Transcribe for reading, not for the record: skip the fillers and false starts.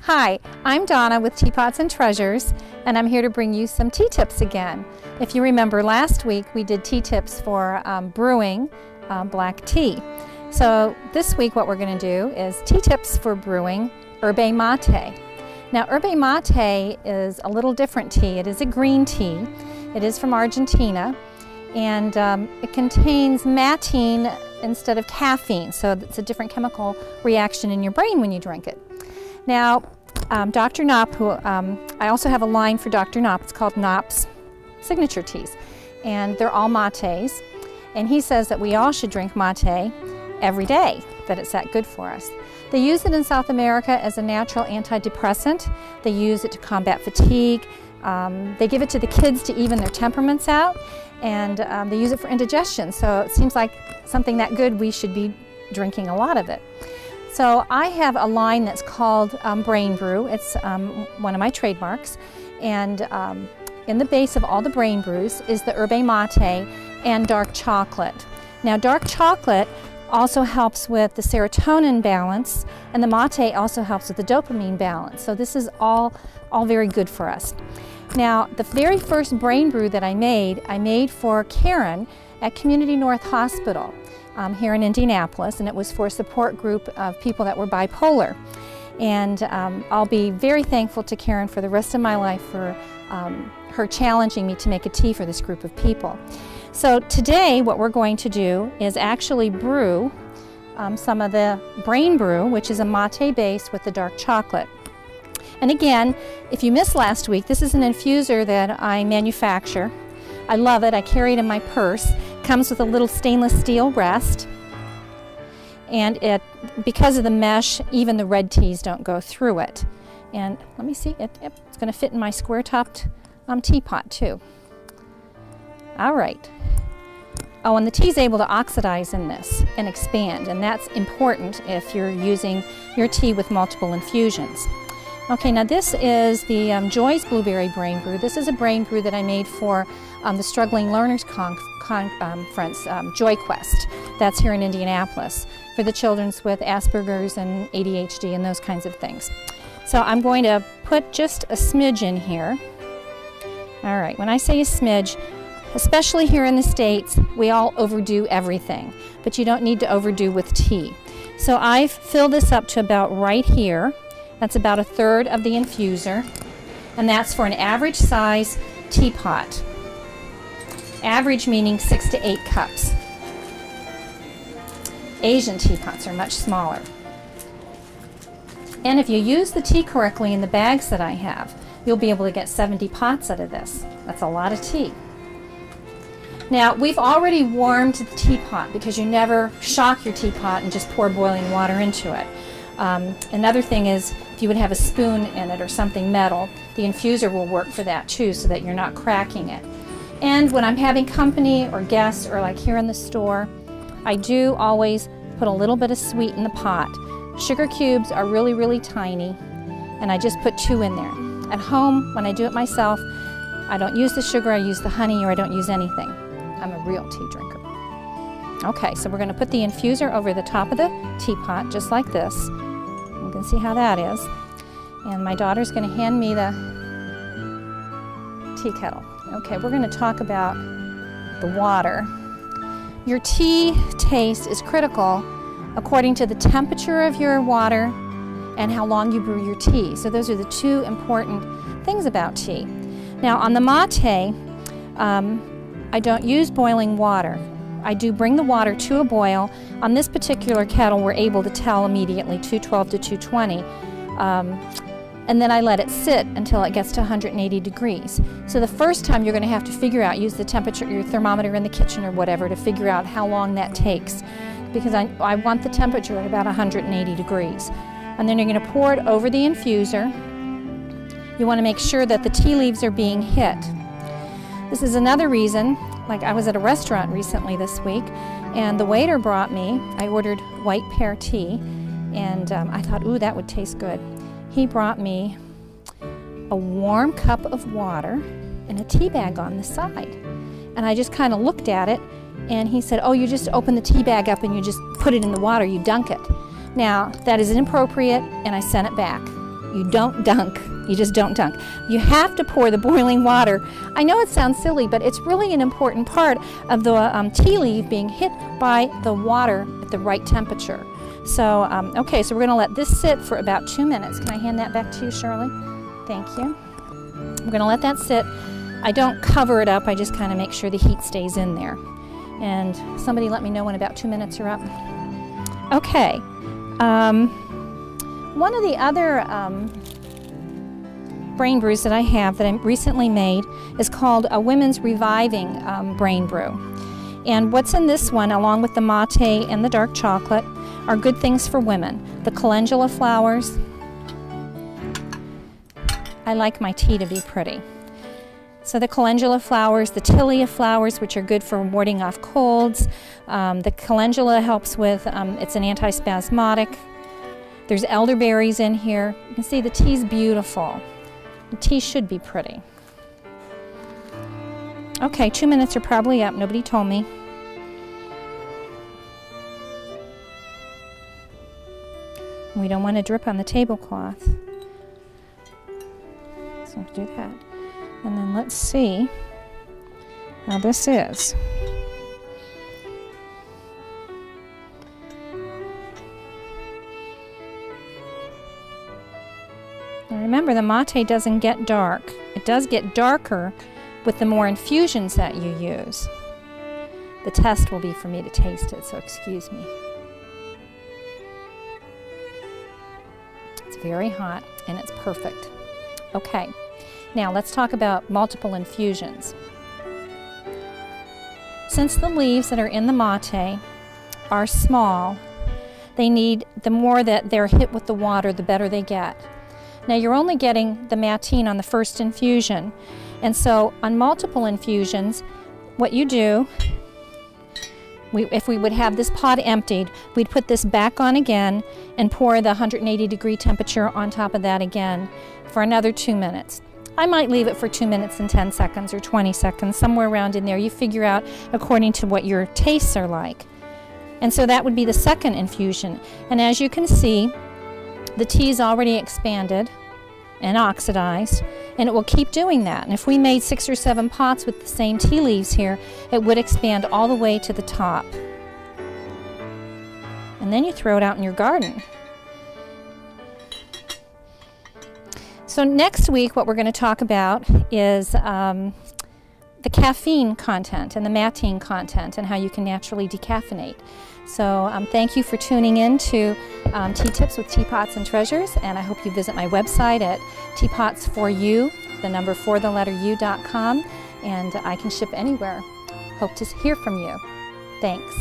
Hi, I'm Donna with TeaPots and Treasures, and I'm here to bring you some tea tips again. If you remember last week, we did tea tips for brewing black tea. So this week what we're going to do is tea tips for brewing yerba mate. Now yerba mate is a little different tea. It is a green tea. It is from Argentina, and it contains matine instead of caffeine, so it's a different chemical reaction in your brain when you drink it. Now, Dr. Knopp, who I also have a line for Dr. Knopp, it's called Knopp's Signature Teas, and they're all mates, and he says that we all should drink mate every day, that it's that good for us. They use it in South America as a natural antidepressant. They use it to combat fatigue. They give it to the kids to even their temperaments out, and they use it for indigestion, so it seems like something that good, we should be drinking a lot of it. So I have a line that's called BrainBrew. It's one of my trademarks, and in the base of all the BrainBrews is the yerba mate and dark chocolate. Now dark chocolate also helps with the serotonin balance, and the mate also helps with the dopamine balance. So this is all very good for us. Now the very first BrainBrew that I made for Karen at Community North Hospital here in Indianapolis, and it was for a support group of people that were bipolar. And I'll be very thankful to Karen for the rest of my life for her challenging me to make a tea for this group of people. So today what we're going to do is actually brew some of the BrainBrew, which is a mate base with the dark chocolate. And again, if you missed last week, this is an infuser that I manufacture. I love it. I carry it in my purse. Comes with a little stainless steel rest, and because of the mesh, even the red teas don't go through it. And let me see, it's going to fit in my square-topped teapot too. All right. Oh, and the tea is able to oxidize in this and expand, and that's important if you're using your tea with multiple infusions. Okay, now this is the Joy's Blueberry BrainBrew. This is a BrainBrew that I made for the Struggling Learners Conference, Joy Quest. That's here in Indianapolis for the children with Asperger's and ADHD and those kinds of things. So I'm going to put just a smidge in here. All right, when I say a smidge, especially here in the States, we all overdo everything, but you don't need to overdo with tea. So I've filled this up to about right here. That's about 1/3 of the infuser, and that's for an average size teapot. Average meaning 6 to 8 cups. Asian teapots are much smaller. And if you use the tea correctly in the bags that I have, you'll be able to get 70 pots out of this. That's a lot of tea. Now, we've already warmed the teapot because you never shock your teapot and just pour boiling water into it. Another thing is, if you would have a spoon in it or something metal, the infuser will work for that too, so that you're not cracking it. And when I'm having company or guests, or like here in the store, I do always put a little bit of sweet in the pot. Sugar cubes are really, really tiny, and I just put 2 in there. At home, when I do it myself, I don't use the sugar, I use the honey, or I don't use anything. I'm a real tea drinker. Okay, so we're going to put the infuser over the top of the teapot, just like this. You can see how that is. And my daughter's going to hand me the tea kettle. Okay, we're going to talk about the water. Your tea taste is critical according to the temperature of your water and how long you brew your tea. So those are the 2 important things about tea. Now on the mate, I don't use boiling water. I do bring the water to a boil. On this particular kettle, we're able to tell immediately 212 to 220. And then I let it sit until it gets to 180 degrees. So the first time you're going to have to figure out, use the temperature, your thermometer in the kitchen or whatever, to figure out how long that takes, because I want the temperature at about 180 degrees. And then you're going to pour it over the infuser. You want to make sure that the tea leaves are being hit. This is another reason, like I was at a restaurant recently this week, and the waiter brought me, I ordered white pear tea, and I thought, ooh, that would taste good. He brought me a warm cup of water and a tea bag on the side. And I just kind of looked at it, and he said, oh, you just open the tea bag up and you just put it in the water, you dunk it. Now, that is inappropriate, and I sent it back. You don't dunk. You just don't dunk. You have to pour the boiling water. I know it sounds silly, but it's really an important part of the tea leaf being hit by the water at the right temperature. So, okay, so we're going to let this sit for about 2 minutes. Can I hand that back to you, Shirley? Thank you. We're going to let that sit. I don't cover it up. I just kind of make sure the heat stays in there. And somebody let me know when about 2 minutes are up. Okay. One of the other brain brews that I have that I recently made is called a Women's Reviving Brain Brew. And what's in this one, along with the mate and the dark chocolate, are good things for women. The calendula flowers. I like my tea to be pretty. So the calendula flowers, the tilia flowers, which are good for warding off colds. The calendula helps with, it's an antispasmodic. There's elderberries in here. You can see the tea's beautiful. The tea should be pretty. Okay, 2 minutes are probably up. Nobody told me. We don't want to drip on the tablecloth. So I'll do that. And then let's see how this is. Now remember, the mate doesn't get dark. It does get darker with the more infusions that you use. The test will be for me to taste it, so excuse me. It's very hot and it's perfect. Okay, now let's talk about multiple infusions. Since the leaves that are in the mate are small, they need, the more that they're hit with the water, the better they get. Now you're only getting the matine on the first infusion, and so on multiple infusions, what you do, if we would have this pot emptied, we'd put this back on again and pour the 180-degree temperature on top of that again for another 2 minutes. I might leave it for 2 minutes and 10 seconds or 20 seconds, somewhere around in there. You figure out according to what your tastes are like. And so that would be the second infusion. And as you can see, the tea is already expanded and oxidized, and it will keep doing that. And if we made 6 or 7 pots with the same tea leaves here, it would expand all the way to the top. And then you throw it out in your garden. So next week, what we're going to talk about is the caffeine content and the matine content and how you can naturally decaffeinate. So thank you for tuning in to Tea Tips with Teapots and Treasures, and I hope you visit my website at teapots4u, the number 4, the letter u.com, and I can ship anywhere. Hope to hear from you. Thanks.